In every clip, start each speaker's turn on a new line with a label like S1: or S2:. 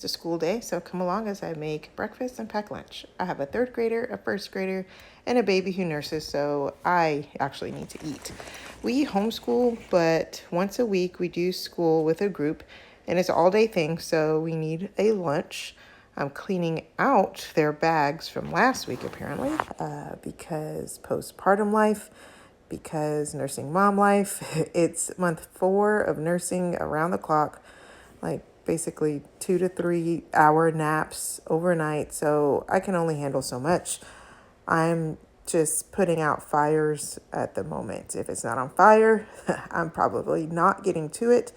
S1: It's a school day, so come along as I make breakfast and pack lunch. I have a third grader, a first grader, and a baby who nurses, so I actually need to eat. We homeschool, but once a week we do school with a group, and it's an all-day thing, so we need a lunch. I'm cleaning out their bags from last week, apparently, because postpartum life, because nursing mom life. It's month 4 of nursing around the clock, like basically 2 to 3 hour naps overnight. So I can only handle so much. I'm just putting out fires at the moment. If it's not on fire, I'm probably not getting to it,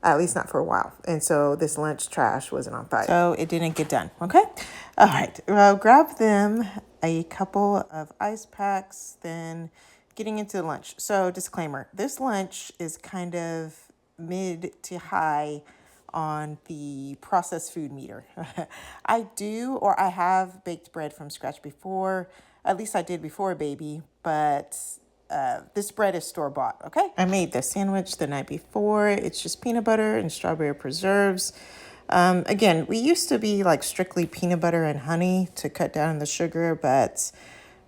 S1: at least not for a while. And so this lunch trash wasn't on fire, so it didn't get done. Okay. All right. Well, grab them a couple of ice packs, then getting into lunch. So disclaimer, this lunch is kind of mid to high on the processed food meter. I have baked bread from scratch before. At least I did before a baby, but this bread is store-bought, okay? I made the sandwich the night before. It's just peanut butter and strawberry preserves. Again, we used to be like strictly peanut butter and honey to cut down on the sugar, but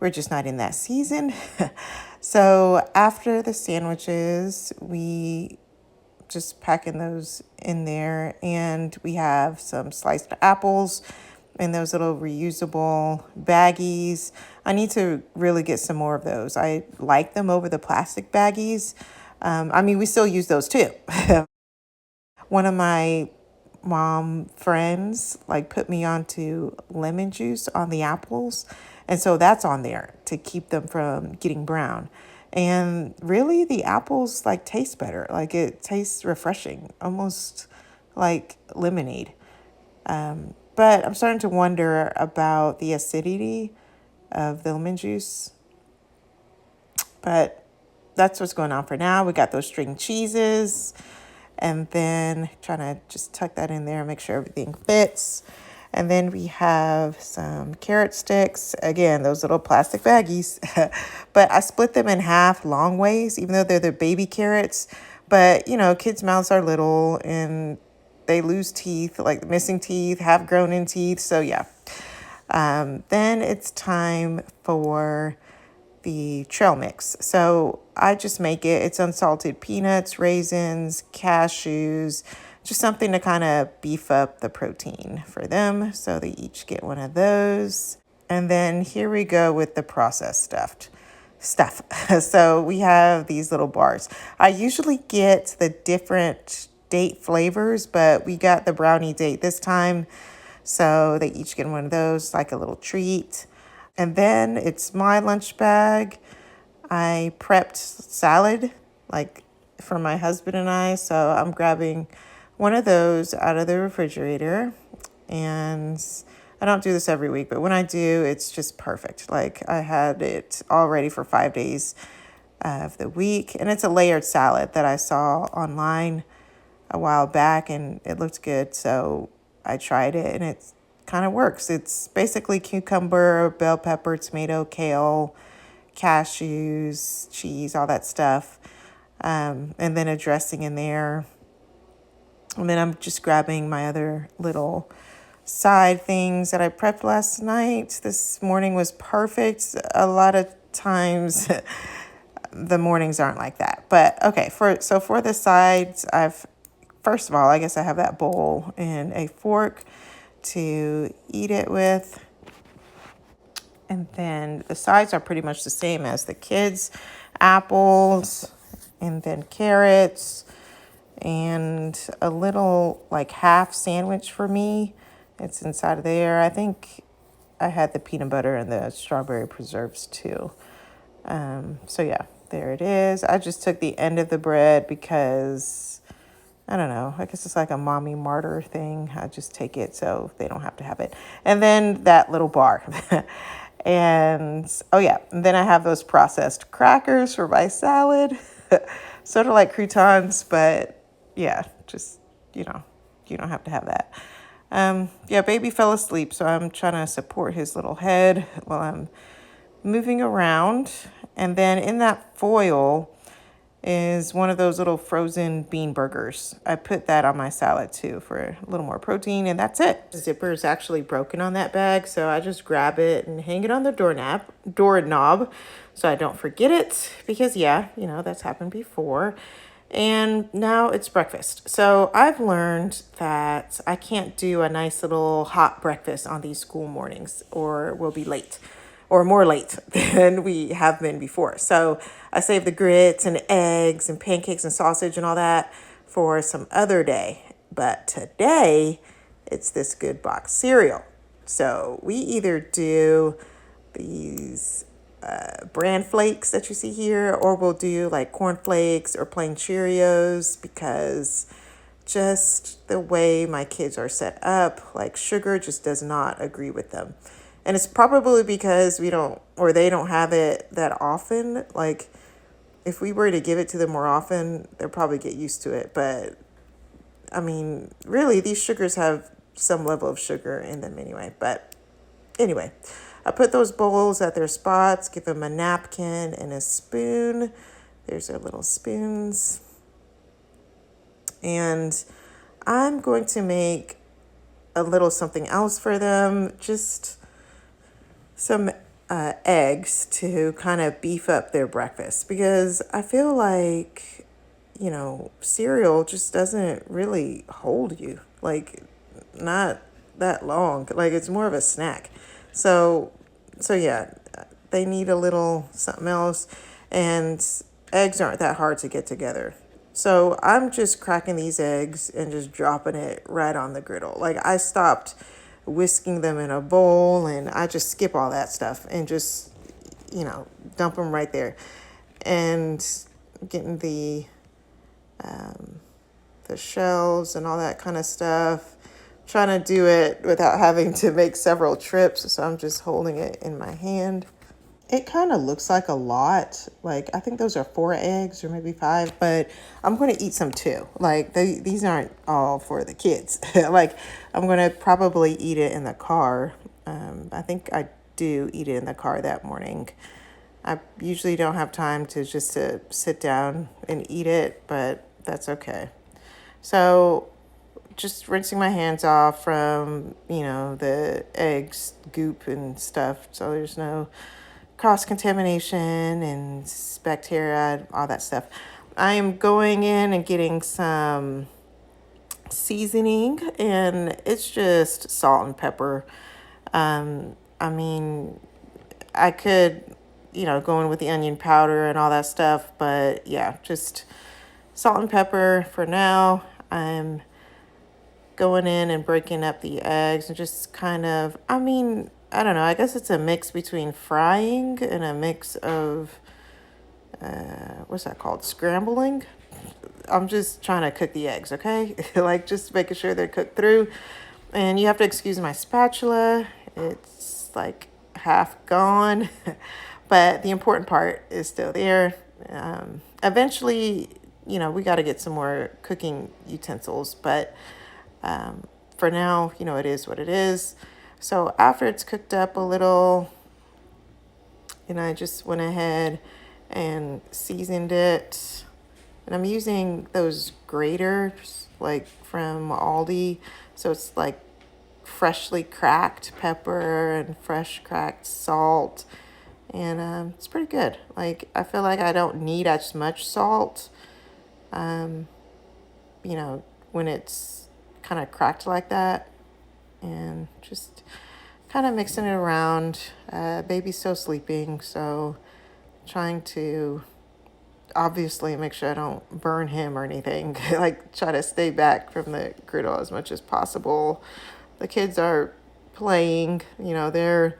S1: we're just not in that season. So after the sandwiches, we just packing those in there, and we have some sliced apples in those little reusable baggies. I need to really get some more of those. I like them over the plastic baggies. We still use those too. One of my mom friends put me onto lemon juice on the apples, and so that's on there to keep them from getting brown. And really, the apples taste better. It tastes refreshing, almost like lemonade. But I'm starting to wonder about the acidity of the lemon juice. But that's what's going on for now. We got those string cheeses, and then trying to just tuck that in there and make sure everything fits. And then we have some carrot sticks. Again, those little plastic baggies. But I split them in half long ways, even though they're the baby carrots. But, kids' mouths are little and they lose teeth, like missing teeth, have grown in teeth. So, yeah. Then it's time for the trail mix. So I just make it. It's unsalted peanuts, raisins, cashews, just something to kind of beef up the protein for them. So they each get one of those. And then here we go with the processed stuff. So we have these little bars. I usually get the different date flavors, but we got the brownie date this time. So they each get one of those, like a little treat. And then it's my lunch bag. I prepped salad, for my husband and I. So I'm grabbing one of those out of the refrigerator. And I don't do this every week, but when I do, it's just perfect. I had it all ready for 5 days of the week. And it's a layered salad that I saw online a while back, and it looked good. So I tried it, and it kind of works. It's basically cucumber, bell pepper, tomato, kale, cashews, cheese, all that stuff. And then a dressing in there. And then I'm just grabbing my other little side things that I prepped last night. This morning was perfect. A lot of times the mornings aren't like that. But okay, for the sides, first of all, I guess I have that bowl and a fork to eat it with. And then the sides are pretty much the same as the kids. Apples, and then carrots, and a little half sandwich for me. It's inside of there. I think I had the peanut butter and the strawberry preserves too. So yeah, there it is. I just took the end of the bread because, I don't know, I guess it's like a mommy martyr thing. I just take it so they don't have to have it. And then that little bar. And, and then I have those processed crackers for my salad. Sort of like croutons, but yeah, just, you don't have to have that. Baby fell asleep, so I'm trying to support his little head while I'm moving around. And then in that foil, is one of those little frozen bean burgers. I put that on my salad too for a little more protein, and that's it. The zipper is actually broken on that bag, so I just grab it and hang it on the doorknob so I don't forget it, because yeah, that's happened before. And now it's breakfast. So I've learned that I can't do a nice little hot breakfast on these school mornings, or we'll be late, or more late than we have been before. So I save the grits and eggs and pancakes and sausage and all that for some other day. But today, it's this good box cereal. So we either do these bran flakes that you see here, or we'll do like corn flakes or plain Cheerios, because just the way my kids are set up, like sugar just does not agree with them. And it's probably because we don't, or they don't have it that often. Like if we were to give it to them more often, they'll probably get used to it. But I mean, really, these sugars have some level of sugar in them anyway. But anyway, I put those bowls at their spots, give them a napkin and a spoon. There's their little spoons. And I'm going to make a little something else for them, just some eggs to kind of beef up their breakfast, because I feel like, cereal just doesn't really hold you, like not that long. Like it's more of a snack. So yeah, they need a little something else, and eggs aren't that hard to get together. So I'm just cracking these eggs and just dropping it right on the griddle. Like I stopped whisking them in a bowl, and I just skip all that stuff and just, dump them right there. And getting the shells and all that kind of stuff. Trying to do it without having to make several trips, so I'm just holding it in my hand. It kind of looks like a lot. Like I think those are 4 eggs or maybe 5, but I'm going to eat some too. Like these aren't all for the kids. Like I'm going to probably eat it in the car. I think I do eat it in the car that morning. I usually don't have time to sit down and eat it, but that's okay. So just rinsing my hands off from, the eggs goop and stuff, so there's no cross-contamination and bacteria, all that stuff. I am going in and getting some seasoning, and it's just salt and pepper. I mean, I could, go in with the onion powder and all that stuff, but yeah, just salt and pepper for now. I'm going in and breaking up the eggs and just kind of, I don't know, I guess it's a mix between frying and a mix of, what's that called? Scrambling. I'm just trying to cook the eggs, okay? Like just making sure they're cooked through. And you have to excuse my spatula. It's like half gone, but the important part is still there. Eventually, we got to get some more cooking utensils, but for now, it is what it is. So after it's cooked up a little, and I just went ahead and seasoned it. And I'm using those graters like from Aldi. So it's like freshly cracked pepper and fresh cracked salt. And it's pretty good. Like I feel like I don't need as much salt, when it's kind of cracked like that. And just kind of mixing it around. Baby's still sleeping, so trying to obviously make sure I don't burn him or anything. Like try to stay back from the griddle as much as possible. The kids are playing, they're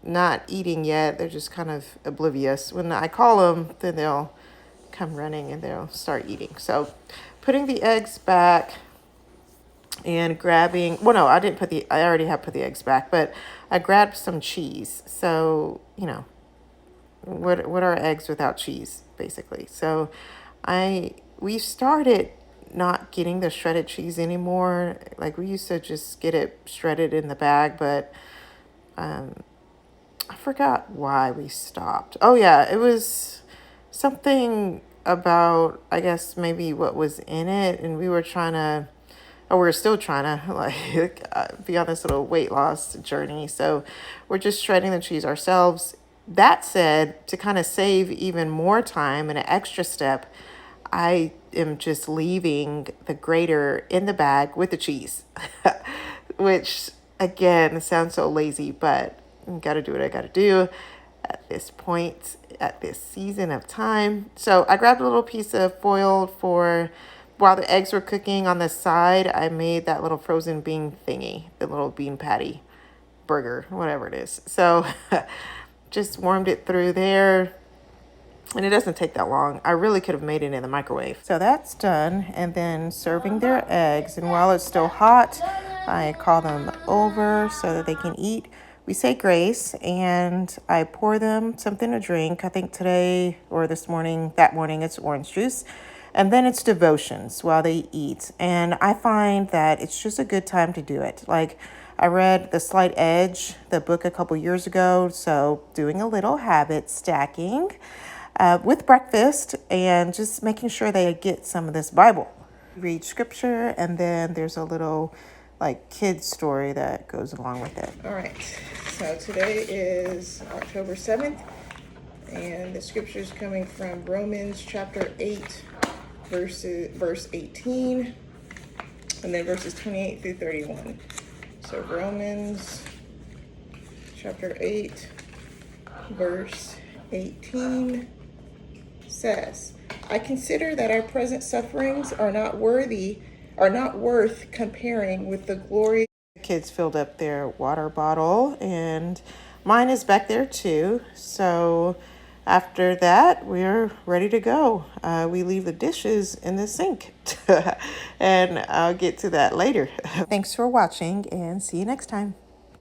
S1: not eating yet. They're just kind of oblivious. When I call them, then they'll come running and they'll start eating. So putting the eggs back and grabbing, well, no, I already have put the eggs back, but I grabbed some cheese. So, what are eggs without cheese, basically? So we started not getting the shredded cheese anymore. Like we used to just get it shredded in the bag, but I forgot why we stopped. Oh yeah, it was something about, I guess, maybe what was in it. And we were trying to, or we're still trying to like be on this little weight loss journey. So we're just shredding the cheese ourselves. That said, to kind of save even more time and an extra step, I am just leaving the grater in the bag with the cheese, which again sounds so lazy, but I gotta do what I gotta do at this point, at this season of time. So I grabbed a little piece of foil for while the eggs were cooking on the side. I made that little frozen bean thingy, the little bean patty burger, whatever it is. So just warmed it through there. And it doesn't take that long. I really could have made it in the microwave. So that's done. And then serving their eggs. And while it's still hot, I call them over so that they can eat. We say grace and I pour them something to drink. I think today or this morning, that morning, it's orange juice. And then it's devotions while they eat. And I find that it's just a good time to do it. Like I read The Slight Edge, the book a couple years ago. So doing a little habit stacking with breakfast and just making sure they get some of this Bible. Read scripture, and then there's a little like kid story that goes along with it. All right, so today is October 7th, and the scripture is coming from Romans chapter 8, verse 18, and then verses 28 through 31. So Romans chapter 8, verse 18 says, I consider that our present sufferings are not worth comparing with the glory. The kids filled up their water bottle, and mine is back there too. So after that, we're ready to go. We leave the dishes in the sink, and I'll get to that later. Thanks for watching, and see you next time.